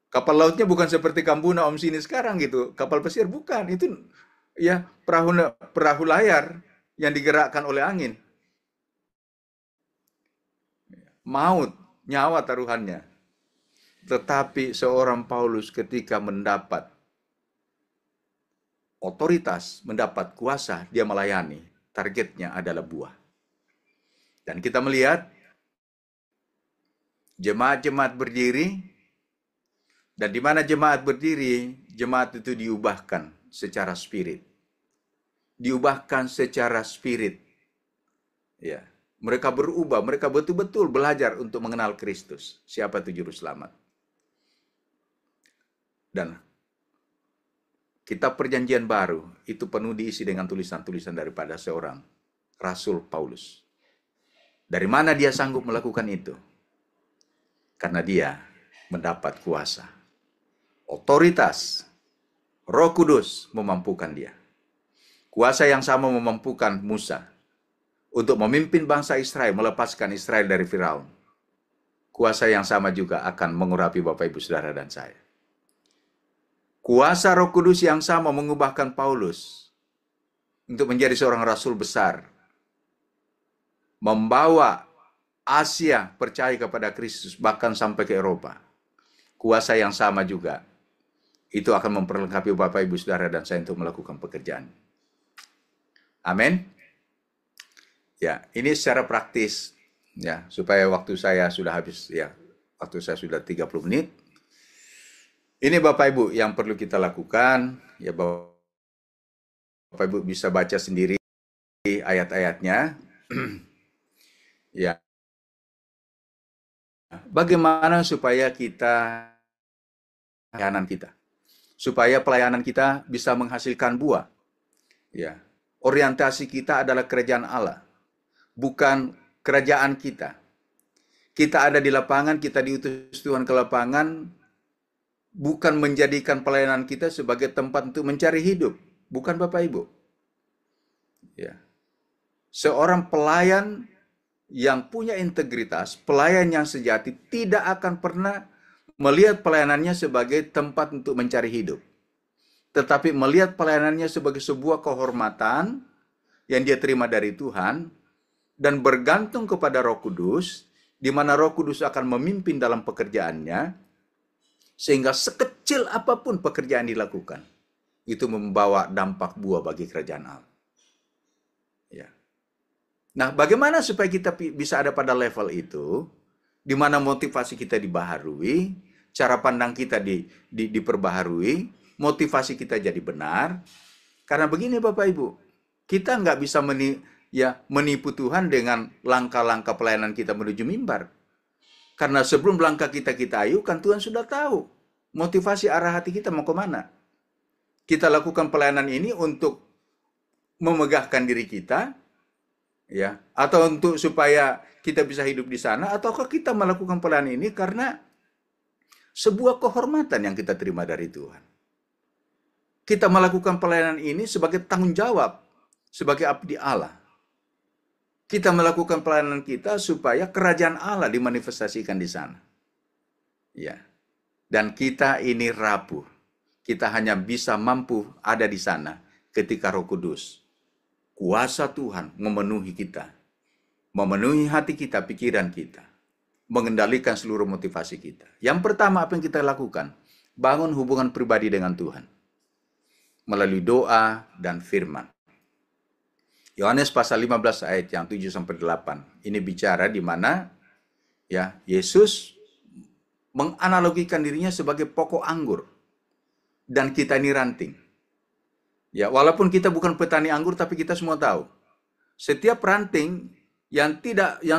S3: Kapal lautnya bukan seperti Kambuna Om Sini sekarang gitu. Kapal pesiar bukan. Itu ya perahu layar yang digerakkan oleh angin. Maut, nyawa taruhannya. Tetapi seorang Paulus ketika mendapat otoritas, mendapat kuasa, dia melayani. Targetnya adalah buah. Dan kita melihat jemaat-jemaat berdiri, dan di mana jemaat berdiri, jemaat itu diubahkan secara spirit. Diubahkan secara spirit. Ya, mereka berubah, mereka betul-betul belajar untuk mengenal Kristus. Siapa itu juru selamat? Dan kitab Perjanjian Baru itu penuh diisi dengan tulisan-tulisan daripada seorang Rasul Paulus. Dari mana dia sanggup melakukan itu? Karena dia mendapat kuasa, otoritas, Roh Kudus memampukan dia. Kuasa yang sama memampukan Musa untuk memimpin bangsa Israel, melepaskan Israel dari Firaun. Kuasa yang sama juga akan mengurapi Bapak Ibu Saudara dan saya. Kuasa Roh Kudus yang sama mengubahkan Paulus untuk menjadi seorang rasul besar, membawa Asia percaya kepada Kristus, bahkan sampai ke Eropa. Kuasa yang sama juga itu akan memperlengkapi Bapak Ibu Saudara dan saya untuk melakukan pekerjaan. Amin. Ya, ini secara praktis ya, supaya waktu saya sudah habis ya. Waktu saya sudah 30 menit. Ini Bapak Ibu yang perlu kita lakukan, ya Bapak Ibu bisa baca sendiri ayat-ayatnya. Ya. Bagaimana supaya pelayanan kita bisa menghasilkan buah. Ya. Orientasi kita adalah kerajaan Allah, bukan kerajaan kita. Kita ada di lapangan, kita diutus Tuhan ke lapangan, bukan menjadikan pelayanan kita sebagai tempat untuk mencari hidup. Bukan Bapak Ibu. Ya. Seorang pelayan yang punya integritas, pelayan yang sejati, tidak akan pernah melihat pelayanannya sebagai tempat untuk mencari hidup. Tetapi melihat pelayanannya sebagai sebuah kehormatan yang dia terima dari Tuhan, dan bergantung kepada Roh Kudus, di mana Roh Kudus akan memimpin dalam pekerjaannya, sehingga sekecil apapun pekerjaan dilakukan, itu membawa dampak buah bagi kerajaan Allah. Ya. Nah, bagaimana supaya kita bisa ada pada level itu, di mana motivasi kita dibaharui, cara pandang kita diperbaharui, motivasi kita jadi benar. Karena begini Bapak Ibu, kita nggak bisa menipu Tuhan dengan langkah-langkah pelayanan kita menuju mimbar. Karena sebelum langkah kita ayukan, Tuhan sudah tahu motivasi arah hati kita mau kemana. Kita lakukan pelayanan ini untuk memegahkan diri kita, ya, atau untuk supaya kita bisa hidup di sana, ataukah kita melakukan pelayanan ini karena sebuah kehormatan yang kita terima dari Tuhan. Kita melakukan pelayanan ini sebagai tanggung jawab, sebagai abdi Allah. Kita melakukan pelayanan kita supaya kerajaan Allah dimanifestasikan di sana. Ya. Dan kita ini rapuh. Kita hanya bisa mampu ada di sana ketika Roh Kudus, kuasa Tuhan memenuhi kita, memenuhi hati kita, pikiran kita, mengendalikan seluruh motivasi kita. Yang pertama apa yang kita lakukan? Bangun hubungan pribadi dengan Tuhan melalui doa dan firman. Yohanes pasal 15 ayat yang 7-8. Ini bicara di mana ya Yesus menganalogikan dirinya sebagai pokok anggur dan kita ini ranting. Ya, walaupun kita bukan petani anggur tapi kita semua tahu setiap ranting yang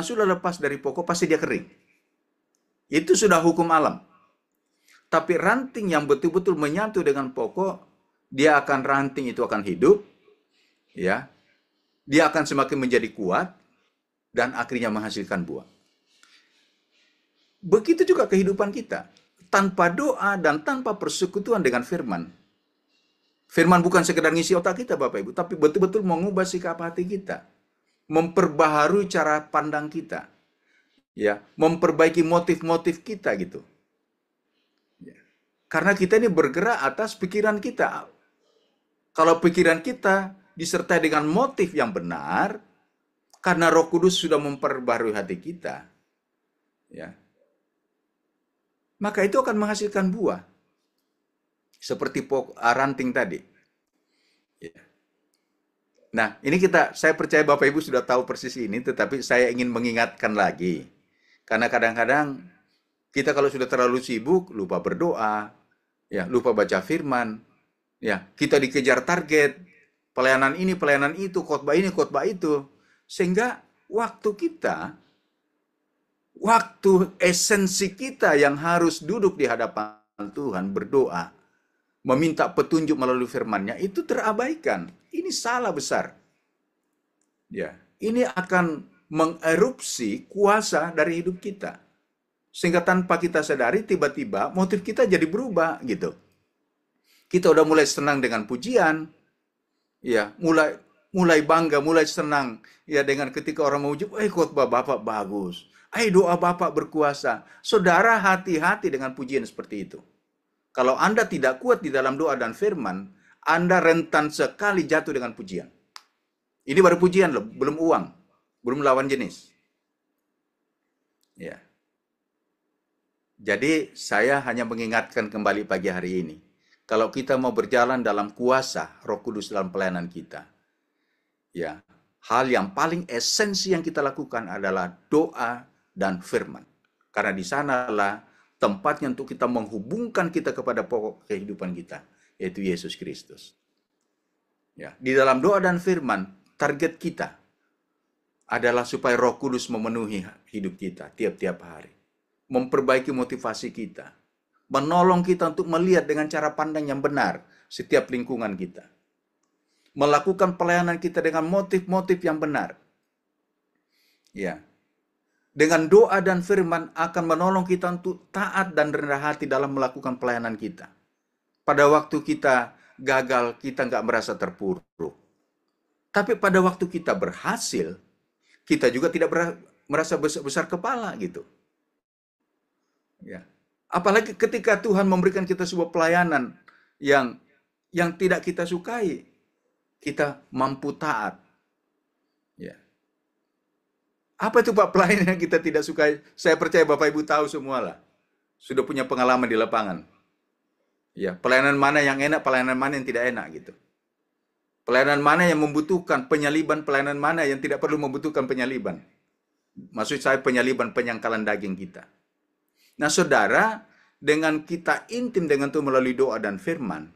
S3: sudah lepas dari pokok pasti dia kering. Itu sudah hukum alam. Tapi ranting yang betul-betul menyatu dengan pokok, ranting itu akan hidup, ya. Dia akan semakin menjadi kuat dan akhirnya menghasilkan buah. Begitu juga kehidupan kita. Tanpa doa dan tanpa persekutuan dengan firman. Firman bukan sekedar ngisi otak kita Bapak Ibu, tapi betul-betul mengubah sikap hati kita. Memperbaharui cara pandang kita. Ya, memperbaiki motif-motif kita gitu. Ya. Karena kita ini bergerak atas pikiran kita. Kalau pikiran kita disertai dengan motif yang benar, karena Roh Kudus sudah memperbarui hati kita, ya, maka itu akan menghasilkan buah. Seperti ranting tadi. Ya. Nah, ini saya percaya Bapak Ibu sudah tahu persis ini, tetapi saya ingin mengingatkan lagi. Karena kadang-kadang kita kalau sudah terlalu sibuk, lupa berdoa, ya, lupa baca firman, ya, kita dikejar target, pelayanan ini, pelayanan itu, khotbah ini, khotbah itu. Sehingga waktu esensi kita yang harus duduk di hadapan Tuhan, berdoa, meminta petunjuk melalui firman-Nya, itu terabaikan. Ini salah besar. Ya, ini akan mengerupsi kuasa dari hidup kita. Sehingga tanpa kita sadari, tiba-tiba motif kita jadi berubah, gitu. Kita udah mulai senang dengan pujian, ya, mulai bangga, mulai senang ya dengan ketika orang memuji, khotbah Bapak bagus. Doa Bapak berkuasa. Saudara, hati-hati dengan pujian seperti itu. Kalau Anda tidak kuat di dalam doa dan firman, Anda rentan sekali jatuh dengan pujian. Ini baru pujian loh, belum uang, belum lawan jenis. Ya. Jadi saya hanya mengingatkan kembali pagi hari ini. Kalau kita mau berjalan dalam kuasa Roh Kudus dalam pelayanan kita, ya, hal yang paling esensi yang kita lakukan adalah doa dan firman. Karena di sanalah tempatnya untuk kita menghubungkan kita kepada pokok kehidupan kita, yaitu Yesus Kristus. Ya, di dalam doa dan firman, target kita adalah supaya Roh Kudus memenuhi hidup kita tiap-tiap hari. Memperbaiki motivasi kita. Menolong kita untuk melihat dengan cara pandang yang benar setiap lingkungan kita. Melakukan pelayanan kita dengan motif-motif yang benar. Ya. Dengan doa dan firman akan menolong kita untuk taat dan rendah hati dalam melakukan pelayanan kita. Pada waktu kita gagal, kita nggak merasa terpuruk. Tapi pada waktu kita berhasil, kita juga tidak merasa besar kepala gitu. Ya. Apalagi ketika Tuhan memberikan kita sebuah pelayanan yang tidak kita sukai, kita mampu taat. Ya. Apa itu Pak pelayanan yang kita tidak suka? Saya percaya Bapak Ibu tahu semualah. Sudah punya pengalaman di lapangan. Ya, pelayanan mana yang enak, pelayanan mana yang tidak enak gitu. Pelayanan mana yang membutuhkan penyaliban, pelayanan mana yang tidak perlu membutuhkan penyaliban. Maksud saya penyaliban penyangkalan daging kita. Nah saudara, dengan kita intim dengan Tuhan melalui doa dan firman,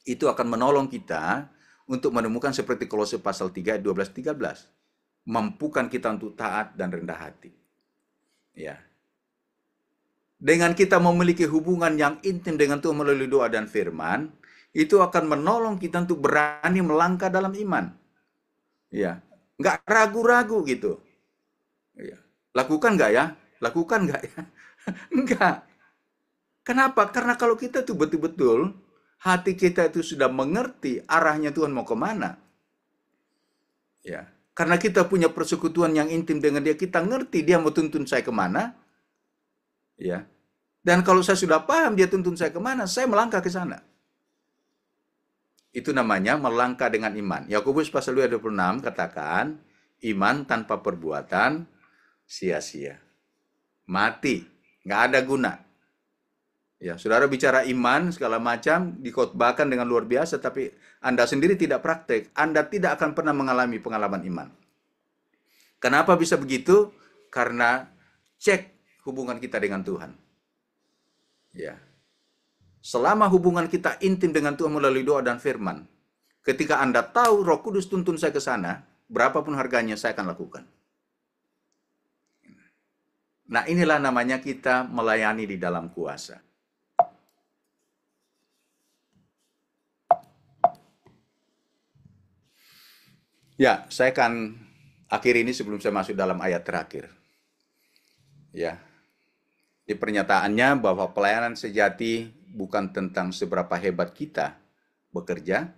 S3: itu akan menolong kita untuk menemukan seperti Kolose pasal 3 ayat 12-13. Mampukan kita untuk taat dan rendah hati. Ya. Dengan kita memiliki hubungan yang intim dengan Tuhan melalui doa dan firman, itu akan menolong kita untuk berani melangkah dalam iman. Ya, nggak ragu-ragu gitu. Ya. Lakukan nggak ya? Lakukan nggak ya? Enggak. Kenapa? Karena kalau kita tuh betul-betul hati kita itu sudah mengerti arahnya Tuhan mau kemana. Ya, karena kita punya persekutuan yang intim dengan Dia, kita ngerti Dia mau tuntun saya kemana. Ya. Dan kalau saya sudah paham Dia tuntun saya kemana, saya melangkah ke sana. Itu namanya melangkah dengan iman. Yakobus pasal 2 ayat 26 katakan, iman tanpa perbuatan sia-sia. Mati, nggak ada guna. Ya, saudara bicara iman segala macam, dikhotbahkan dengan luar biasa, tapi Anda sendiri tidak praktek, Anda tidak akan pernah mengalami pengalaman iman. Kenapa bisa begitu? Karena cek hubungan kita dengan Tuhan. Ya. Selama hubungan kita intim dengan Tuhan melalui doa dan firman, ketika Anda tahu Roh Kudus tuntun saya ke sana, berapapun harganya saya akan lakukan. Nah, inilah namanya kita melayani di dalam kuasa. Ya, saya akan akhiri ini sebelum saya masuk dalam ayat terakhir. Ya, di pernyataannya bahwa pelayanan sejati bukan tentang seberapa hebat kita bekerja,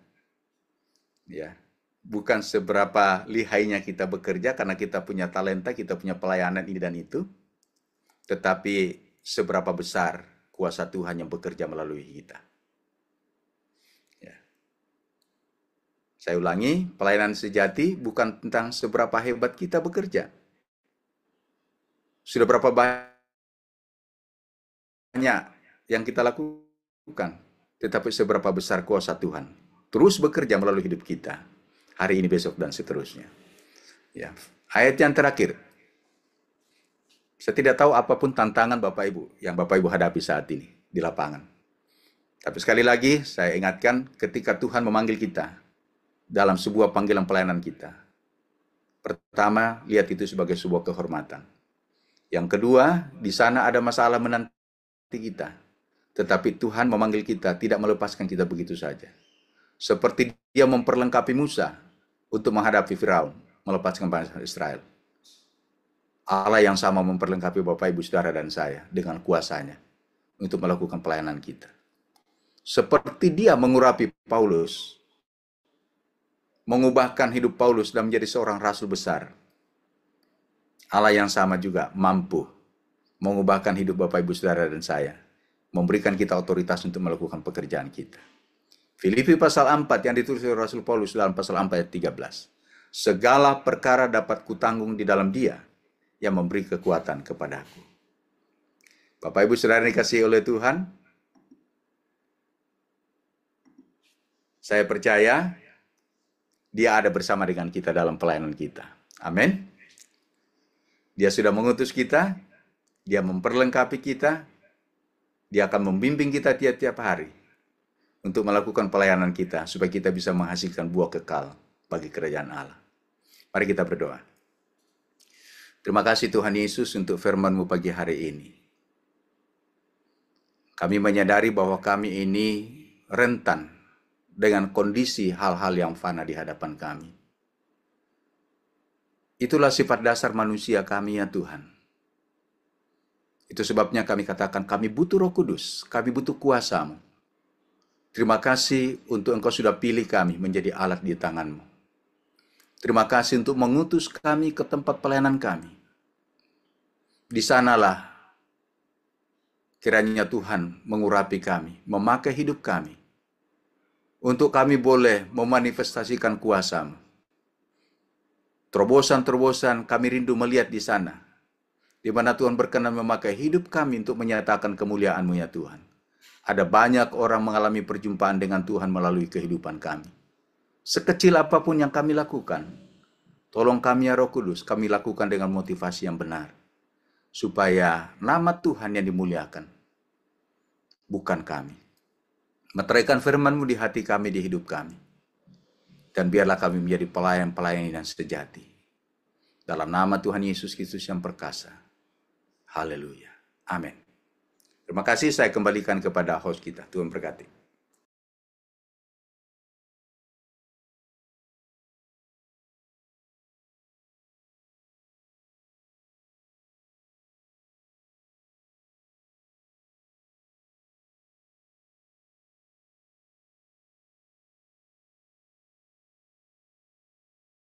S3: ya, bukan seberapa lihainya kita bekerja karena kita punya talenta, kita punya pelayanan ini dan itu, tetapi seberapa besar kuasa Tuhan yang bekerja melalui kita. Saya ulangi, pelayanan sejati bukan tentang seberapa hebat kita bekerja. Sudah berapa banyak yang kita lakukan, tetapi seberapa besar kuasa Tuhan terus bekerja melalui hidup kita, hari ini, besok, dan seterusnya. Ya. Ayat yang terakhir. Saya tidak tahu apapun tantangan Bapak Ibu yang Bapak Ibu hadapi saat ini di lapangan. Tapi sekali lagi, saya ingatkan ketika Tuhan memanggil kita, dalam sebuah panggilan pelayanan kita. Pertama, lihat itu sebagai sebuah kehormatan. Yang kedua, di sana ada masalah menanti kita. Tetapi Tuhan memanggil kita, tidak melepaskan kita begitu saja. Seperti Dia memperlengkapi Musa untuk menghadapi Firaun, melepaskan bangsa Israel. Allah yang sama memperlengkapi Bapak, Ibu, Saudara, dan saya dengan kuasanya untuk melakukan pelayanan kita. Seperti Dia mengurapi Paulus, mengubahkan hidup Paulus dan menjadi seorang rasul besar. Allah yang sama juga mampu mengubahkan hidup Bapak, Ibu, Saudara, dan saya. Memberikan kita otoritas untuk melakukan pekerjaan kita. Filipi pasal 4 yang ditulis oleh Rasul Paulus dalam pasal 4 ayat 13. Segala perkara dapat kutanggung di dalam Dia yang memberi kekuatan kepadaku. Bapak, Ibu, Saudara dikasihi oleh Tuhan, saya percaya Dia ada bersama dengan kita dalam pelayanan kita. Amin. Dia sudah mengutus kita, Dia memperlengkapi kita, Dia akan membimbing kita tiap-tiap hari untuk melakukan pelayanan kita, supaya kita bisa menghasilkan buah kekal bagi kerajaan Allah. Mari kita berdoa. Terima kasih Tuhan Yesus untuk firman-Mu pagi hari ini. Kami menyadari bahwa kami ini rentan dengan kondisi hal-hal yang fana di hadapan kami. Itulah sifat dasar manusia kami ya Tuhan. Itu sebabnya kami katakan kami butuh Roh Kudus, kami butuh kuasa-Mu. Terima kasih untuk Engkau sudah pilih kami menjadi alat di tangan-Mu. Terima kasih untuk mengutus kami ke tempat pelayanan kami. Di sanalah kiranya Tuhan mengurapi kami, memakai hidup kami, untuk kami boleh memanifestasikan kuasa-Mu. Terobosan-terobosan kami rindu melihat di sana, di mana Tuhan berkenan memakai hidup kami untuk menyatakan kemuliaan-Mu ya Tuhan. Ada banyak orang mengalami perjumpaan dengan Tuhan melalui kehidupan kami. Sekecil apapun yang kami lakukan, tolong kami ya Roh Kudus, kami lakukan dengan motivasi yang benar. Supaya nama Tuhan yang dimuliakan, bukan kami. Meteraikan firman-Mu di hati kami, di hidup kami. Dan biarlah kami menjadi pelayan-pelayan yang sejati. Dalam nama Tuhan Yesus Kristus yang perkasa. Haleluya. Amin. Terima kasih, saya kembalikan kepada host kita. Tuhan berkati.